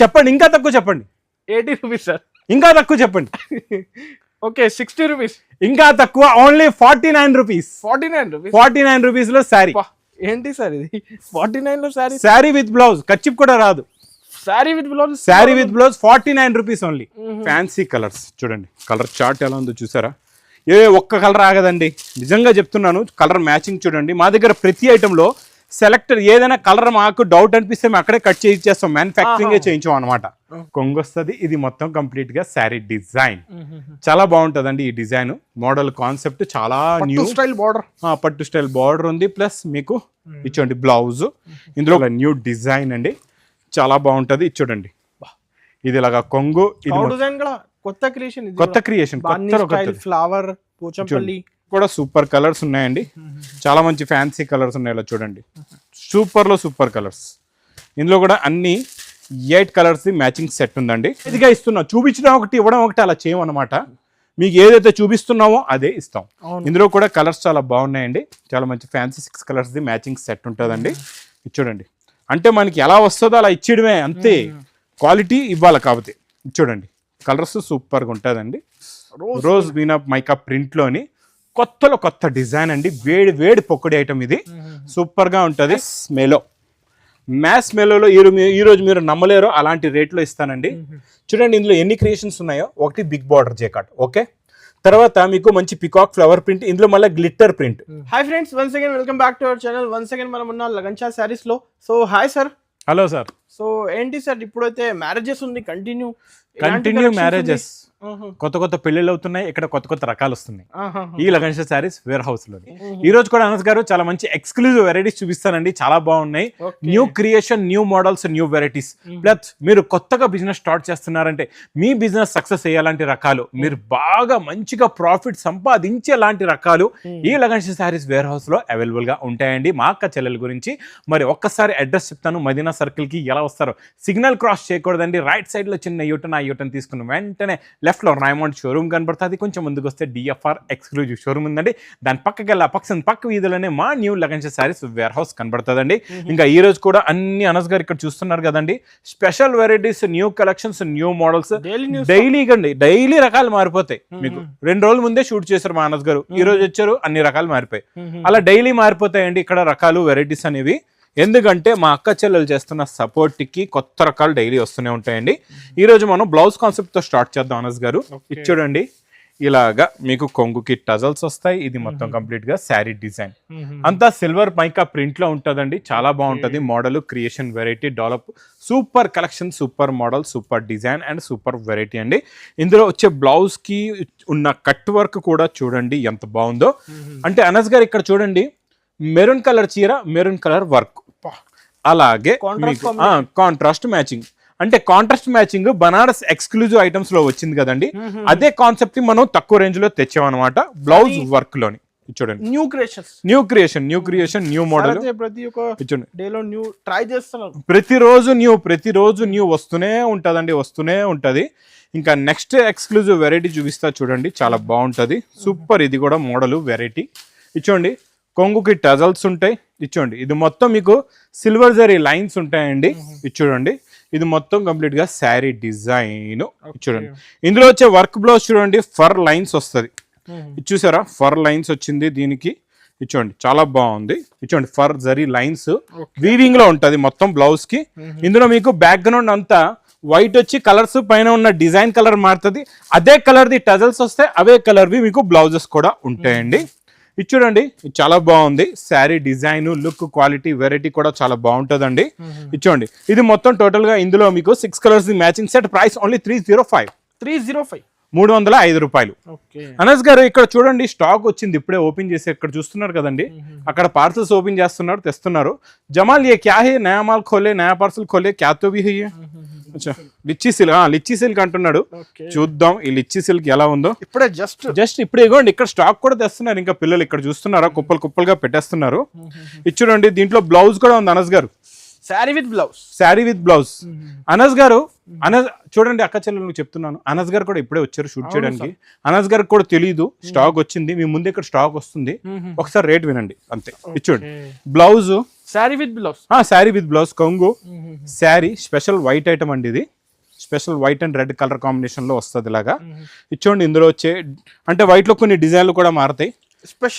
చెప్పండి, ఇంకా తక్కువ చెప్పండి. 80 రూపీస్ సార్. ఇంకా తక్కువ చెప్పండి. Okay 60 rupees. ఇంకా తక్కువ, ఓన్లీ 49 రూపీస్. 49 రూపీస్ లో శారీ. ఏంటి సార్ ఇది 49 లో శారీ? శారీ విత్ బ్లౌజ్, కచ్చిప్ కూడా రాదు. Sari with blouse 49 rupees only. Fancy colours చూడండి, కలర్ చార్ట్ ఎలా ఉందో చూసారా? ఒక్క కలర్ ఆగదండి, నిజంగా చెప్తున్నాను. కలర్ మ్యాచింగ్ చూడండి. మా దగ్గర ప్రతి ఐటెంలో సెలెక్టర్ ఏదైనా కలర్ మాకు డౌట్ అనిపిస్తే మేము అక్కడే కట్ చేయించేస్తాం, మ్యానుఫ్యాక్చరింగే చేయించాం అనమాట. కొంగు వస్తుంది. ఇది మొత్తం కంప్లీట్ గా శారీ డిజైన్ చాలా బాగుంటదండి. ఈ డిజైన్ మోడల్ కాన్సెప్ట్ చాలా న్యూ స్టైల్ బార్డర్, పట్టు స్టైల్ బార్డర్ ఉంది. ప్లస్ మీకు ఇచ్చోండి బ్లౌజ్, ఇందులో న్యూ డిజైన్ అండి, చాలా బాగుంటది. చూడండి ఇది ఇలాగా కొంగు, ఇది కొత్త క్రియేషన్, ఫ్లవర్ పోచంపల్లి కూడా సూపర్ కలర్స్ ఉన్నాయండి. చాలా మంచి ఫ్యాన్సీ కలర్స్ ఉన్నాయి. ఇలా చూడండి, సూపర్ లో సూపర్ కలర్స్. ఇందులో కూడా అన్ని 8 కలర్స్ మ్యాచింగ్ సెట్ ఉందండి. ఇదిగా ఇస్తున్నాం, చూపించడం ఒకటి ఇవ్వడం ఒకటి అలా చేయమన్నమాట. మీకు ఏదైతే చూపిస్తున్నామో అదే ఇస్తాం. ఇందులో కూడా కలర్స్ చాలా బాగున్నాయండి. చాలా మంచి fancy 6 colours the matching set ఉంటుందండి. చూడండి, అంటే మనకి ఎలా వస్తుందో అలా ఇచ్చేయడమే, అంతే. క్వాలిటీ ఇవ్వాలి కాబట్టి. చూడండి కలర్స్ సూపర్గా ఉంటుందండి. రోజ్ వీనా మైకా ప్రింట్లోని కొత్త డిజైన్ అండి. వేడి పొక్కడి ఐటమ్ ఇది, సూపర్గా ఉంటుంది. మ్యాస్ మెలోలో ఈరోజు మీరు నమ్మలేరు, అలాంటి రేట్లో ఇస్తానండి. చూడండి ఇందులో ఎన్ని క్రియేషన్స్ ఉన్నాయో. ఒకటి బిగ్ బార్డర్ జేకాట్, ఓకే. తర్వాత మీకు మంచి పికాక్ ఫ్లవర్ ప్రింట్, ఇందులో మళ్ళీ glitter print. Hi friends, once again welcome back to our channel. Once again మనం ఉన్న లగన్షా శారీస్ లో. So hi sir. Hello sir. So ఏంటి సార్, ఇప్పుడైతే మ్యారేజెస్ ఉంది, కంటిన్యూ మ్యారేజెస్, కొత్త పెళ్లిళ్ళు అవుతున్నాయి. ఇక్కడ కొత్త రకాలు వస్తున్నాయి ఈ లగన్షా శారీస్ వేర్ హౌస్ లో. ఈ రోజు కూడా అనస్ గారు చాలా మంచి ఎక్స్క్లూజివ్ వెరైటీస్ చూపిస్తానండి. చాలా బాగున్నాయి. New creation, new models, new varieties. Plus మీరు కొత్తగా బిజినెస్ స్టార్ట్ చేస్తున్నారంటే, మీ బిజినెస్ సక్సెస్ అయ్యేలాంటి రకాలు, మీరు బాగా మంచిగా ప్రాఫిట్ సంపాదించేలాంటి రకాలు ఈ లగన్షా శారీస్ వేర్ హౌస్ లో అవైలబుల్ గా ఉంటాయండి. మా అక్క చెల్లెల గురించి మరి ఒక్కసారి అడ్రస్ చెప్తాను. మదీనా సర్కిల్ కి ఎలా వస్తారో, సిగ్నల్ క్రాస్ చేయకూడదండి. రైట్ సైడ్ లో చిన్న యూటర్న్, ఆ యూటర్న్ తీసుకున్న వెంటనే లెఫ్ట్ లో రైమండ్ షోరూమ్ కనబడుతుంది. కొంచెం ముందుకు వస్తే డిఎఫ్ఆర్ ఎక్స్క్లూజివ్ షోరూమ్ ఉందండి. దాని పక్కకెళ్ళి పక్క వీధిలోనే మా new Lagansha saris warehouse కనబడుతుందండి. ఇంకా ఈ రోజు కూడా అన్ని అనస్ గారు ఇక్కడ చూస్తున్నారు కదండి, special varieties, new collections, new models. Daily రకాలు మారిపోతాయి. మీకు 2 రోజుల ముందే షూట్ చేశారు మా అనస్ గారు, ఈ రోజు వచ్చారు, అన్ని రకాలు మారిపోయి. అలా డైలీ మారిపోతాయండి ఇక్కడ రకాలు, వెరైటీస్ అనేవి. ఎందుకంటే మా అక్క చెల్లెలు చేస్తున్న సపోర్ట్కి కొత్త రకాలు డైలీ వస్తూనే ఉంటాయండి. ఈరోజు మనం బ్లౌజ్ కాన్సెప్ట్తో స్టార్ట్ చేద్దాం అనస్ గారు. చూడండి ఇలాగా మీకు కొంగుకి టజల్స్ వస్తాయి. ఇది మొత్తం కంప్లీట్ గా శారీ డిజైన్ అంతా సిల్వర్ మైకా ప్రింట్ లో ఉంటుందండి. చాలా బాగుంటుంది. Model, creation, variety, develop, super collection, super model, super design and super variety అండి. ఇందులో వచ్చే బ్లౌజ్ కి ఉన్న కట్ వర్క్ కూడా చూడండి ఎంత బాగుందో. అంటే అనస్ గారు ఇక్కడ చూడండి, మెరూన్ కలర్ చీర, మెరూన్ కలర్ వర్క్, అలాగే కాంట్రాస్ట్ మ్యాచింగ్. అంటే contrast matching Banaras exclusive items లో వచ్చింది కదండి, అదే కాన్సెప్ట్ మనం తక్కువ రేంజ్ లో తెచ్చామన్నమాట బ్లౌజ్ వర్క్ లోని. చూడండి న్యూ క్రియేషన్, న్యూ మోడల్. ప్రతిరోజు న్యూ వస్తూనే ఉంటది. ఇంకా నెక్స్ట్ ఎక్స్క్లూజివ్ వెరైటీ చూపిస్తా చూడండి, చాలా బాగుంటది. సూపర్. ఇది కూడా మోడల్ వెరైటీ. ఇచ్చోండి కొంగుకి టజల్స్ ఉంటాయి. ఇచ్చోండి ఇది మొత్తం మీకు సిల్వర్ జరీ లైన్స్ ఉంటాయండి. చూడండి ఇది మొత్తం కంప్లీట్ గా శారీ డిజైన్. చూడండి ఇందులో వచ్చే వర్క్ బ్లౌజ్ చూడండి, ఫర్ లైన్స్ వస్తుంది. చూసారా, ఫర్ లైన్స్ వచ్చింది దీనికి. చూడండి చాలా బాగుంది. చూడండి ఫర్ జరీ లైన్స్ వీవింగ్ లో ఉంటది మొత్తం బ్లౌజ్ కి. ఇందులో మీకు బ్యాక్గ్రౌండ్ అంతా వైట్ వచ్చి కలర్స్ పైన ఉన్న డిజైన్ కలర్ మారుతుంది. అదే కలర్ ది టజల్స్ వస్తాయి, అవే కలర్ వి మీకు బ్లౌజెస్ కూడా ఉంటాయండి. ఇది చూడండి చాలా బాగుంది. Sari design, look, quality, variety కూడా చాలా బాగుంటుందండి. చూడండి ఇది మొత్తం టోటల్ గా ఇందులో మీకు 6 colours matching set. Price only 305 రూపాయలు. అనస్ గారు ఇక్కడ చూడండి స్టాక్ వచ్చింది, ఇప్పుడే ఓపెన్ చేసి ఇక్కడ చూస్తున్నారు కదండి, అక్కడ పార్సల్స్ ఓపెన్ చేస్తున్నారు, తెస్తున్నారు. జమాల్ ఏ క్యా హై, నయా మాల్ ఖోలే, నయా పార్సల్ ఖోలే, క్యా తో భీ హై? లిచ్చి సిల్క్ అంటున్నాడు. చూద్దాం ఈ లిచ్చి సిల్క్ ఎలా ఉందో. ఇప్పుడే జస్ట్ ఇప్పుడే ఇగోండి ఇక్కడ స్టాక్ కూడా తెస్తున్నారు. ఇంకా పిల్లలు ఇక్కడ చూస్తున్నారా, కుప్పలుగా పెట్టేస్తున్నారు. ఇది చూడండి దీంట్లో బ్లౌజ్ కూడా ఉంది అనస్ గారు. Sari with blouse. Sari with blouse. Anas గారు, అనస్ చూడండి అక్క చెల్లెలు చెప్తున్నాను, అనస్ గారు కూడా ఇప్పుడే వచ్చారు షూట్ చేయడానికి. అనస్ గారికి కూడా తెలియదు స్టాక్ వచ్చింది, మీ ముందు ఇక్కడ స్టాక్ వస్తుంది, ఒకసారి రేట్ వినండి అంతే. ఇచ్చోండి blouse sari with blouse. Sari with blouse కొంగు శారీ, స్పెషల్ వైట్ ఐటమ్ అండి ఇది. Special white and red colour combination లో వస్తుంది ఇలాగా. ఇచ్చోండి ఇందులో వచ్చే అంటే వైట్ లో కొన్ని డిజైన్లు కూడా మారుతాయి,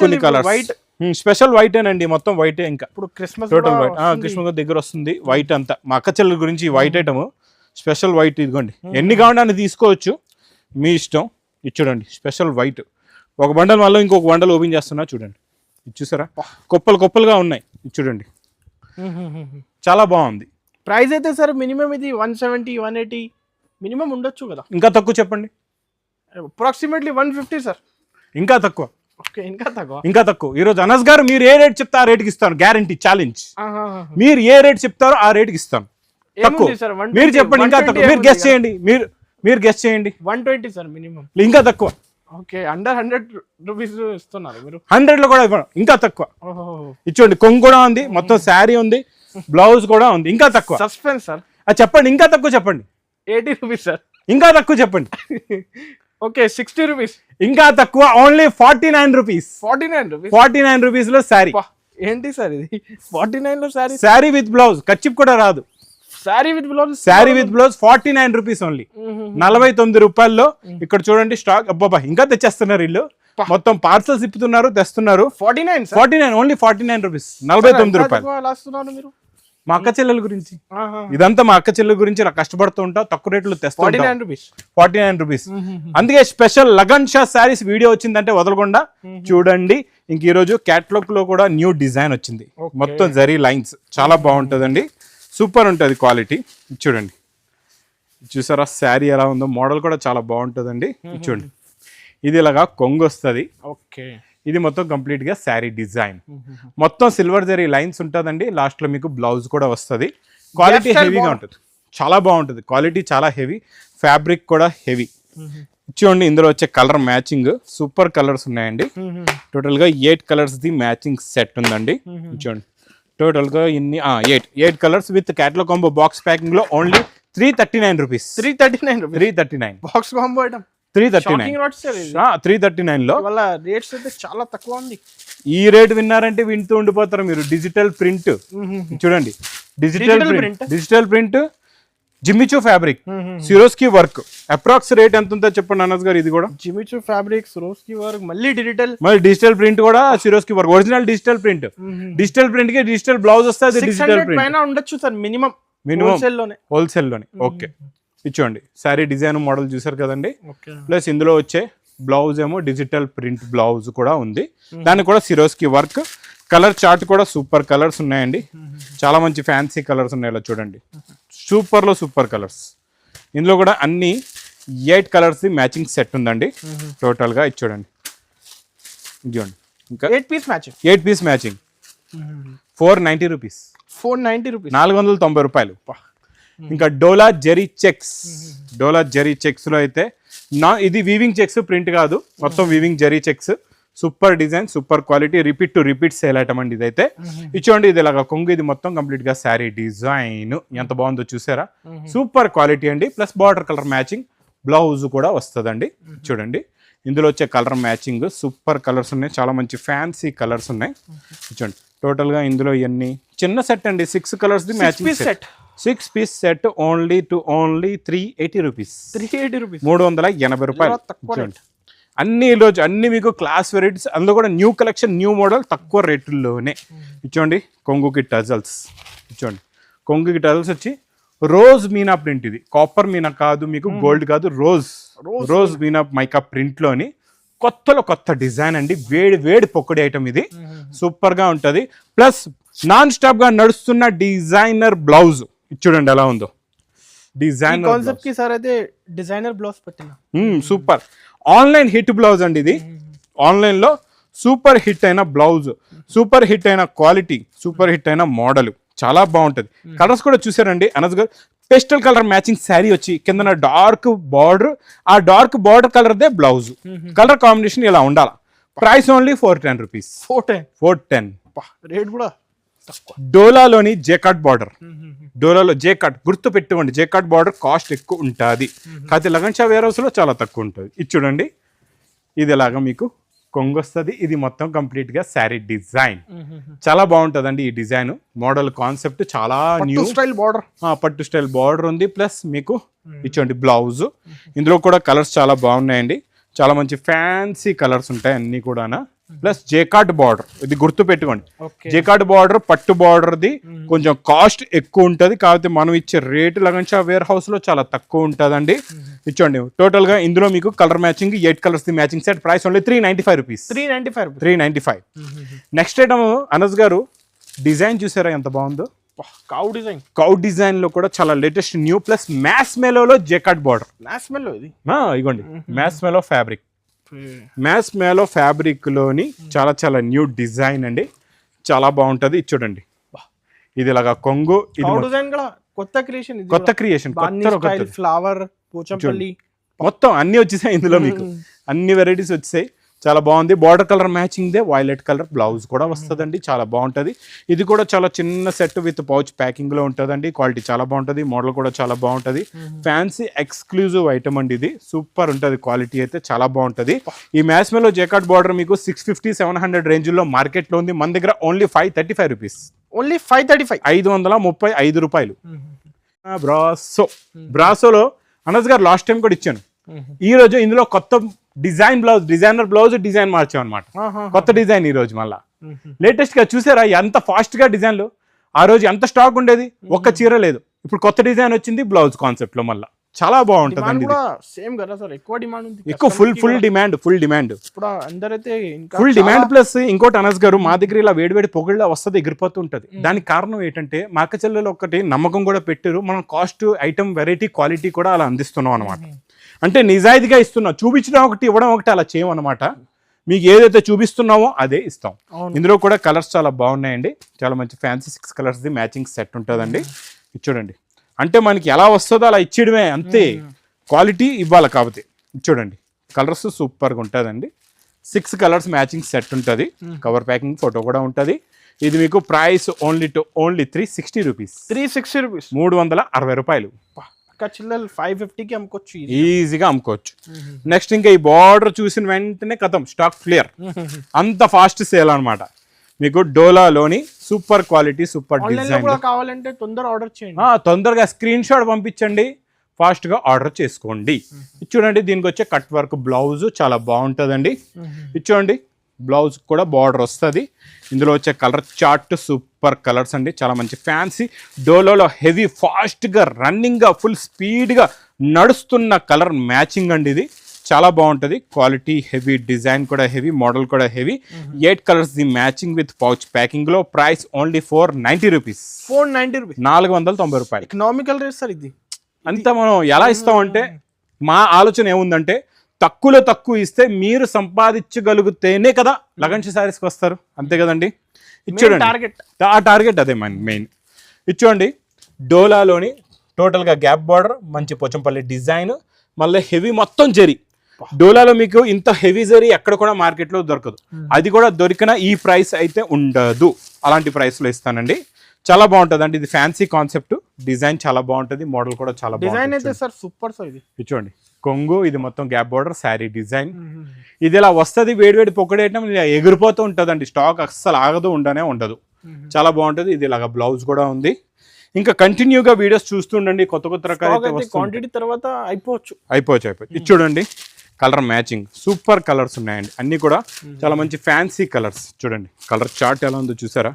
కొన్ని కలర్స్. వైట్ స్పెషల్ వైట్ అండి, మొత్తం వైట్. ఇంకా ఇప్పుడు క్రిస్మస్ టోటల్ వైట్, క్రిస్మస్ దగ్గర వస్తుంది వైట్ అంతా. మా అక్క చెల్లెల గురించి వైట్ ఐటమ్ స్పెషల్ వైట్. ఇదిగోండి ఎన్ని కావాలని తీసుకోవచ్చు, మీ ఇష్టం. ఇది చూడండి స్పెషల్ వైట్. ఒక బండల్ వల్ల ఇంకొక బండల్ ఓపెన్ చేస్తున్నా చూడండి. ఇది చూసారా కుప్పలు కుప్పలుగా ఉన్నాయి. ఇది చూడండి చాలా బాగుంది. ప్రైస్ అయితే సార్ మినిమం ఇది 170 180 మినిమం ఉండొచ్చు కదా. ఇంకా తక్కువ చెప్పండి. Approximately 150 sir. ఇంకా తక్కువ. ఓకే ఇంకా తక్కువ. ఇంకా తక్కువ. ఈరోజు అనస్ గారు మీరు ఏ రేట్ చెప్తారో ఆ రేట్కి ఇస్తాను, గ్యారంటీ ఛాలెంజ్. మీరు ఏ రేట్ చెప్తారో ఆ రేట్కి ఇస్తాను. తక్కువ మీరు చెప్పండి, ఇంకా తక్కువ. మీరు గెస్ట్ చేయండి, మీరు గెస్ట్ చేయండి. 120 సార్ మినిమం. ఇంకా తక్కువ. ఓకే అండర్ 100 రూపీస్ ఇస్తున్నారు మీరు. 100 లో కూడా ఇవ్వడం. ఇంకా తక్కువ. ఇచ్చోండి కొంగు కూడా ఉంది, మొత్తం శారీ ఉంది, బ్లౌజ్ కూడా ఉంది. ఇంకా తక్కువ. Suspense sir. చెప్పండి ఇంకా తక్కువ చెప్పండి. 80 రూపీస్ సార్. ఇంకా తక్కువ చెప్పండి. Okay 60 rupees. ఇంకా తక్కువ. Only 49 rupees. 49 రూపీస్ లో శారీ. ఏంటి సార్ ఇది 49 లో శారీ? శారీ విత్ బ్లౌజ్, కచ్చిప్ కూడా రాదు. Sari with blouse. Sari with blouse 49 rupees only. 49 రూపాయల్లో ఇక్కడ చూడండి స్టాక్. అబ్బాబా ఇంకా తెచ్చేస్తున్నారు వీళ్ళు, మొత్తం పార్సల్స్ ఇప్పుతున్నారు, తెస్తున్నారు. 49 ఓన్లీ 49 రూపీస్. 49 రూపాయలు. మా అక్క చెల్లెల గురించి ఇదంతా, మా అక్క చెల్లెల గురించి నాకు కష్టపడుతూ ఉంటా, తక్కువ రేట్లు తెస్తా. 49 రూపీస్. అందుకే స్పెషల్ లగన్ షా శారీస్ వీడియో వచ్చిందంటే వదలకుండా చూడండి. ఇంక ఈ రోజు క్యాటలాగ్ లో కూడా న్యూ డిజైన్ వచ్చింది, మొత్తం జరీ లైన్స్, చాలా బాగుంటుందండి, సూపర్ ఉంటుంది క్వాలిటీ. చూడండి చూసారా శారీ ఎలా ఉందో, మోడల్ కూడా చాలా బాగుంటుందండి. చూడండి ఇది ఇలాగా కొంగు వస్తుంది. ఓకే ఇది మొత్తం కంప్లీట్ గా శారీ డిజైన్, మొత్తం సిల్వర్ జరీ లైన్స్ ఉంటుందండి. లాస్ట్ లో మీకు బ్లౌజ్ కూడా వస్తుంది. క్వాలిటీ హెవీగా ఉంటుంది, చాలా బాగుంటుంది. క్వాలిటీ చాలా హెవీ, ఫ్యాబ్రిక్ కూడా హెవీ. చూడండి ఇందులో వచ్చే కలర్ మ్యాచింగ్ సూపర్ కలర్స్ ఉన్నాయండి. టోటల్ గా 8 కలర్స్ ది మ్యాచింగ్ సెట్ ఉందండి. చూడండి టోటల్ గా ఇన్ని 8 colours with catalogue combo box packing లో only 339 rupees. 339 box combo item 339 లో రేట్స్ అయితే చాలా తక్కువ ఉంది. ఈ రేట్ విన్నారంటే వింటూ ఉండిపోతారు మీరు. డిజిటల్ ప్రింట్ చూడండి, digital print Jimmy Choo fabric, Swarovski work. Approx rate ఎంత ఉందో చెప్పండి అనస్ గారు. ఇది కూడా జిమ్మిచూ ఫ్యాబ్రిక్, సిరోస్కి వర్క్, మళ్ళీ డిజిటల్ ప్రింట్ కూడా Swarovski work, original digital print. Digital print కి డిజిటల్ బ్లౌజ్ వస్తుంది. డిజిటల్ ప్రింట్ పైన ఉండొచ్చు సార్ మినిమం హోల్సేల్ లోనే. ఓకే ఇచ్చోండి శారీ డిజైన్ మోడల్ చూసారు కదండి. ప్లస్ ఇందులో వచ్చే బ్లౌజ్ ఏమో డిజిటల్ ప్రింట్ బ్లౌజ్ కూడా ఉంది, దానికి కూడా సిరోస్కి వర్క్. కలర్ చార్ట్ కూడా సూపర్ కలర్స్ ఉన్నాయండి, చాలా మంచి ఫ్యాన్సీ కలర్స్ ఉన్నాయి. ఇలా చూడండి సూపర్ లో సూపర్ కలర్స్. ఇందులో కూడా అన్ని 8 కలర్స్ మ్యాచింగ్ సెట్ ఉందండి టోటల్ గా. ఇది చూడండి, ఇదిగోండి ఇంకా 8 పీస్ మ్యాచింగ్ 490 రూపీస్. 490 రూపాయలు. ఇంకా డోలా జెరీ చెక్స్ లో అయితే ఇది వీవింగ్ చెక్స్, ప్రింట్ కాదు, మొత్తం weaving zari checks. Super design, super quality, repeat sale item అండి ఇదైతే. ఇచ్చోండి ఇది ఇలాగా కొంగు, ఇది మొత్తం కంప్లీట్ గా శారీ డిజైన్ ఎంత బాగుందో చూసారా. సూపర్ క్వాలిటీ అండి. Plus border colour matching blouse కూడా వస్తుందండి. చూడండి ఇందులో వచ్చే కలర్ మ్యాచింగ్ సూపర్ కలర్స్ ఉన్నాయి, చాలా మంచి ఫ్యాన్సీ కలర్స్ ఉన్నాయి. చూడండి టోటల్ గా ఇందులో ఇవన్నీ చిన్న సెట్ అండి, 6 colours the matching set. 6 piece set only 380 rupees. 380 రూపాయలు. అన్ని రోజు అన్ని మీకు క్లాస్ వెరైటీస్, అందులో కూడా న్యూ కలెక్షన్, న్యూ మోడల్, తక్కువ రేట్లలోనే. ఇచ్చోండి కొంగుకి టజల్స్. ఇచ్చోండి కొంగుకి టజల్స్ వచ్చి రోజ్ మీనా ప్రింట్. ఇది కాపర్ మీనా కాదు, మీకు గోల్డ్ కాదు, రోజ్ మీనా మైకా ప్రింట్ లోని కొత్త డిజైన్ అండి. వేడి పొక్కడి ఐటమ్ ఇది, సూపర్ గా ఉంటది. ప్లస్ నాన్ స్టాప్ గా నడుస్తున్న డిజైనర్ బ్లౌజ్. చూడండి ఎలా ఉందో డిజైనర్ కాన్సెప్ట్ కి సార్ అయితే డిజైనర్ బ్లౌజ్ పెట్టిన సూపర్. ఆన్లైన్ హిట్ బ్లౌజ్ అండి ఇది. ఆన్లైన్ లో సూపర్ హిట్ అయిన బ్లౌజ్, సూపర్ హిట్ అయిన క్వాలిటీ, సూపర్ హిట్ అయిన మోడల్, చాలా బాగుంటది. కలర్స్ కూడా చూసారండి అనస్ గారు. పేస్టల్ కలర్ మ్యాచింగ్ శారీ వచ్చి కింద డార్క్ బార్డర్, ఆ dark border colour they blouse. Colour combination ఇలా ఉండాలి. Price only 410 rupees. 410 రేట్ కూడా డోలాలోని జేకాట్ బార్డర్, డోలాలో జేకాట్ గుర్తు పెట్టుకోండి, జేకాట్ బార్డర్ కాస్ట్ ఎక్కువ ఉంటుంది, కాకపోతే లగన్షా వేర్ హౌస్ లో చాలా తక్కువ ఉంటుంది. ఇది చూడండి, ఇది ఇలాగా మీకు కొంగు వస్తుంది. ఇది మొత్తం కంప్లీట్ గా శారీ డిజైన్ చాలా బాగుంటదండి. ఈ డిజైన్ మోడల్ కాన్సెప్ట్ చాలా న్యూ స్టైల్ బార్డర్, పట్టు స్టైల్ బార్డర్ ఉంది. ప్లస్ మీకు ఇచ్చోండి బ్లౌజ్, ఇందులో కూడా కలర్స్ చాలా బాగున్నాయండి, చాలా మంచి ఫ్యాన్సీ కలర్స్ ఉంటాయి అన్ని కూడా. ప్లస్ జేకాట్ బార్డర్, ఇది గుర్తు పెట్టుకోండి, జేకాట్ బార్డర్ పట్టు బార్డర్ది కొంచెం కాస్ట్ ఎక్కువ ఉంటుంది, కాకపోతే మనం ఇచ్చే రేటు లగన్షా వేర్ హౌస్ లో చాలా తక్కువ ఉంటుందండి. ఇచ్చోండి టోటల్ గా ఇందులో మీకు colour matching 8 colours the matching set, price only 395 rupees. 395. Next item Anas గారు, డిజైన్ చూసారా ఎంత బాగుందో, కౌ డిజైన్ లో కూడా చాలా లేటెస్ట్ న్యూ. ప్లస్ మ్యాస్ మేలోలో జేకాట్ బార్డర్, ఇగోండి మ్యాస్ మేలో ఫ్యాబ్రిక్, మ్యాస్ మేలో ఫ్యాబ్రిక్ లోని చాలా చాలా న్యూ డిజైన్ అండి, చాలా బాగుంటది. చూడండి ఇది ఇలాగా కొంగు, కొత్త క్రియేషన్ ఫ్లవర్ పోచంపల్లి మొత్తం అన్ని వచ్చేసాయి ఇందులో, మీకు అన్ని వెరైటీస్ వచ్చాయి, చాలా బాగుంది. Border colour matching they violet colour blouse కూడా వస్తుందండి, చాలా బాగుంటది. ఇది కూడా చాలా చిన్న సెట్ విత్ పౌచ్ ప్యాకింగ్ లో ఉంటుందండి, క్వాలిటీ చాలా బాగుంటది, మోడల్ కూడా చాలా బాగుంటది. ఫ్యాన్సీ ఎక్స్క్లూజివ్ ఐటమ్ అండి, ఇది సూపర్ ఉంటది, క్వాలిటీ అయితే చాలా బాగుంటది. ఈ మ్యాస్ మేలో జేకాట్ బార్డర్ మీకు 650-700 రేంజ్ లో మార్కెట్ లో ఉంది, మన దగ్గర ఓన్లీ 535 రూపీస్, ఓన్లీ 535 రూపాయలు. బ్రాసోలో అనస్ గారు లాస్ట్ టైం కూడా ఇచ్చాను, ఈ రోజు ఇందులో కొత్త design blouse, designer blouse design మార్చాం అనమాట, కొత్త డిజైన్ ఈ రోజు మళ్ళా లేటెస్ట్ గా. చూసారా ఎంత ఫాస్ట్ గా డిజైన్లు, ఆ రోజు ఎంత స్టాక్ ఉండేది, ఒక్క చీర లేదు, ఇప్పుడు కొత్త డిజైన్ వచ్చింది బ్లౌజ్ కాన్సెప్ట్ లో, మళ్ళా చాలా బాగుంటది. ఎక్కువ ఫుల్ డిమాండ్ ప్లస్ ఇంకోటి అనస్ గారు, మా దగ్గర ఇలా వేడివేడి పొగళ్ళ వస్తుంది, ఎగిరిపోతూ ఉంటది. దానికి కారణం ఏంటంటే మా అక్క చెల్లెలు ఒకటి నమ్మకం కూడా పెట్టారు, మనం కాస్ట్ ఐటమ్ వెరైటీ క్వాలిటీ కూడా అలా అందిస్తున్నాం అనమాట. అంటే నిజాయితీగా ఇస్తున్నాం, చూపించడం ఒకటి ఇవ్వడం ఒకటి అలా చేయమన్నమాట. మీకు ఏదైతే చూపిస్తున్నామో అదే ఇస్తాం. ఇందులో కూడా కలర్స్ చాలా బాగున్నాయండి, చాలా మంచి fancy 6 colours the matching set ఉంటుందండి. చూడండి అంటే మనకి ఎలా వస్తుందో అలా ఇచ్చేయడమే, అంతే క్వాలిటీ ఇవ్వాలి. కాబట్టి చూడండి కలర్స్ సూపర్గా ఉంటుందండి, 6 కలర్స్ మ్యాచింగ్ సెట్ ఉంటుంది, కవర్ ప్యాకింగ్ ఫోటో కూడా ఉంటుంది. ఇది మీకు ప్రైస్ ఓన్లీ 360 రూపీస్, 360 రూపాయలు. చిల్లలు 550కి అమ్ముకోవచ్చు, ఈజీగా అమ్ముకోవచ్చు. నెక్స్ట్ ఇంకా ఈ బార్డర్ చూసిన వెంటనే కథం స్టాక్ క్లియర్, అంత ఫాస్ట్ సేల్ అనమాట. మీకు డోలాలోని సూపర్ క్వాలిటీ సూపర్ డిజైన్ కావాలంటే తొందరగా స్క్రీన్ షాట్ పంపించండి, ఫాస్ట్ గా ఆర్డర్ చేసుకోండి. చూడండి దీనికి వచ్చే కట్ వర్క్ బ్లౌజ్ చాలా బాగుంటుందండి. చూడండి బ్లౌజ్ కూడా బార్డర్ వస్తుంది. ఇందులో వచ్చే కలర్ చార్ట్ సూపర్ కలర్స్ అండి, చాలా మంచి ఫ్యాన్సీ డోలోలో హెవీ ఫాస్ట్గా రన్నింగ్గా ఫుల్ స్పీడ్గా నడుస్తున్న కలర్ మ్యాచింగ్ అండి, ఇది చాలా బాగుంటుంది. క్వాలిటీ హెవీ, డిజైన్ కూడా హెవీ, మోడల్ కూడా heavy. 8 colours the matching with pouch packing లో, ప్రైస్ ఓన్లీ 490 రూపీస్, 490 రూపాయలు. ఎకనామికల్ రేట్ సార్ ఇది. అంతా మనం ఎలా ఇస్తామంటే, మా ఆలోచన ఏముందంటే తక్కువ ఇస్తే మీరు సంపాదించగలిగితేనే కదా లగన్షా శారీస్కి వస్తారు, అంతే కదండి. ఇచ్చేయండి ఆ టార్గెట్ అదే మెయిన్. ఇచ్చేయండి డోలాలోని టోటల్గా గ్యాప్ బార్డర్, మంచి పోచంపల్లి డిజైన్, మళ్ళీ హెవీ మొత్తం జరీ. డోలాలో మీకు ఇంత హెవీ జరీ ఎక్కడ కూడా మార్కెట్లో దొరకదు, అది కూడా దొరికిన ఈ ప్రైస్ అయితే ఉండదు, అలాంటి ప్రైస్లో ఇస్తానండి. చాలా బాగుంటుంది అండి, ఇది ఫ్యాన్సీ కాన్సెప్ట్, డిజైన్ చాలా బాగుంటుంది, మోడల్ కూడా చాలా బాగుంటుంది. చూడండి కొంగు, ఇది మొత్తం గ్యాప్ బార్డర్ శారీ డిజైన్, ఇది ఇలా వస్తుంది. వేడివేడి పొక్కడేయటం ఎగిరిపోతూ ఉంటుందండి, స్టాక్ అస్సలు ఆగదు, ఉండదు, చాలా బాగుంటుంది. ఇది ఇలాగ బ్లౌజ్ కూడా ఉంది. ఇంకా కంటిన్యూగా వీడియోస్ చూస్తుండండి, కొత్త రకాల క్వాంటిటీ తర్వాత అయిపోవచ్చు. ఇది చూడండి కలర్ మ్యాచింగ్ సూపర్ కలర్స్ ఉన్నాయండి, అన్ని కూడా చాలా మంచి ఫ్యాన్సీ కలర్స్. చూడండి కలర్ చార్ట్ ఎలా ఉందో చూసారా,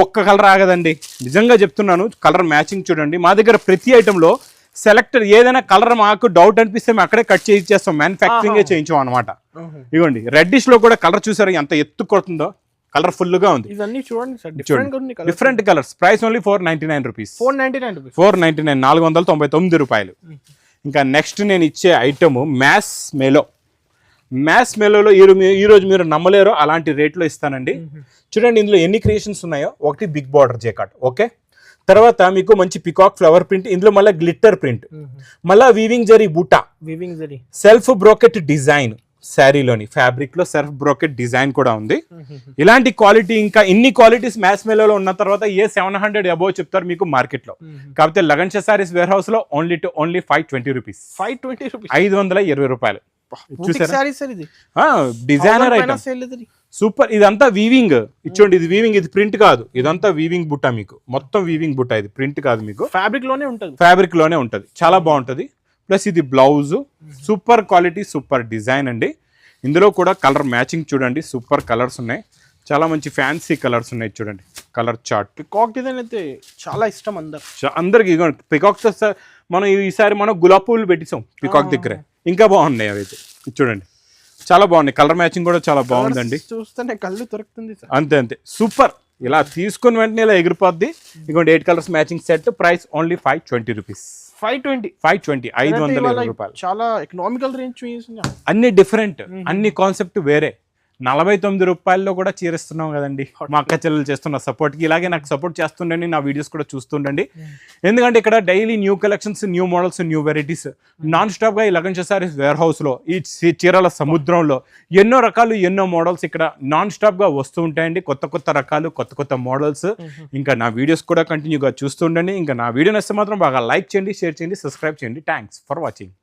ఒక్క కలర్ ఆగదండి, నిజంగా చెప్తున్నాను. కలర్ మ్యాచింగ్ చూడండి, మా దగ్గర ప్రతి ఐటెంలో సెలెక్టర్ ఏదైనా కలర్ మాకు డౌట్ అనిపిస్తే మేము అక్కడే కట్ చేయించేస్తాం, మ్యానుఫ్యాక్చరింగే చేయించాం అనమాట. ఇదిగోండి రెడ్డిష్ లో కూడా కలర్ చూసారా ఎంత ఎత్తు కొడుతుందో, కలర్ఫుల్ గా ఉంది. Different colours, price only 499 rupees, 499 499 రూపాయలు. ఇంకా నెక్స్ట్ నేను ఇచ్చే ఐటమ్ మ్యాస్ మేలోలో ఈరోజు మీరు నమ్మలేరు, అలాంటి రేట్లో ఇస్తానండి. చూడండి ఇందులో ఎన్ని క్రియేషన్స్ ఉన్నాయో, ఒకటి బిగ్ బార్డర్ జేకాట్, ఓకే, తర్వాత మీకు మంచి పికాక్ ఫ్లవర్ ప్రింట్, ఇందులో మళ్ళీ గ్లిట్టర్ ప్రింట్, మళ్ళీ వీవింగ్ జరీ బూటా, సెల్ఫ్ బ్రోకెట్ డిజైన్, శారీలోని ఫ్యాబ్రిక్ లో సెల్ఫ్ బ్రోకెట్ డిజైన్ కూడా ఉంది. ఇలాంటి క్వాలిటీ ఇంకా ఇన్ని క్వాలిటీస్ మ్యాథ్స్ మేలో ఉన్న తర్వాత 700 అబోవ్ చెప్తారు మీకు మార్కెట్ లో. కాకపోతే లగన్షా సారీస్ వేర్ హౌస్ లో ఓన్లీ 520 రూపీస్, 520 రూపాయలు. చూసారా డిజైనర్ ఐటమ్ సూపర్. ఇదంతా వీవింగ్ ఇచ్చోండి, ఇది వీవింగ్, ఇది ప్రింట్ కాదు, ఇదంతా వీవింగ్ బుట్ట మీకు, మొత్తం వీవింగ్ బుట్ట, ఇది ప్రింట్ కాదు మీకు, ఫ్యాబ్రిక్ లోనే ఉంటది, చాలా బాగుంటది. ప్లస్ ఇది blouse, super quality, super design అండి. ఇందులో కూడా కలర్ మ్యాచింగ్ చూడండి, సూపర్ కలర్స్ ఉన్నాయి, చాలా మంచి ఫ్యాన్సీ కలర్స్ ఉన్నాయి చూడండి. కలర్ చార్ట్ పికాక్ డిజైన్ అయితే చాలా ఇష్టం అందరికి. పికాక్ మనం ఈసారి మనం గులాబ్ పువ్వులు పెట్టిస్తాం పికాక్ దగ్గర, ఇంకా బాగున్నాయి అవి అయితే చూడండి, చాలా బాగున్నాయి. కలర్ మ్యాచింగ్ కూడా చాలా బాగుందండి, చూస్తేనే కళ్ళు దొరుకుతుంది. అంతే సూపర్. ఇలా తీసుకుని వెంటనే ఇలా ఎగిరిపోద్ది. ఇదిగోండి 8 colours matching set, price only 520 rupees. 520 రూపాయలు. చాలా ఎకనామికల్ రేంజ్. అన్ని డిఫరెంట్, అన్ని కాన్సెప్ట్ వేరే. 49 రూపాయల్లో కూడా చీరిస్తున్నాం కదండి మా అక్క చెల్లెలు చేస్తున్న సపోర్ట్కి. ఇలాగే నాకు సపోర్ట్ చేస్తుండండి, నా వీడియోస్ కూడా చూస్తుండండి. ఎందుకంటే ఇక్కడ daily new collections, new models, new varieties non స్టాప్గా ఈ లగన్షా సారీస్ వేర్ హౌస్లో, ఈ చీరల సముద్రంలో ఎన్నో రకాలు, ఎన్నో మోడల్స్ ఇక్కడ నాన్ స్టాప్గా వస్తూ ఉంటాయండి. కొత్త రకాలు, కొత్త మోడల్స్. ఇంకా నా వీడియోస్ కూడా కంటిన్యూగా చూస్తుండండి. ఇంకా నా వీడియో నచ్చితే మాత్రం బాగా లైక్ చేయండి, షేర్ చేయండి, సబ్స్క్రైబ్ చేయండి. Thanks for watching.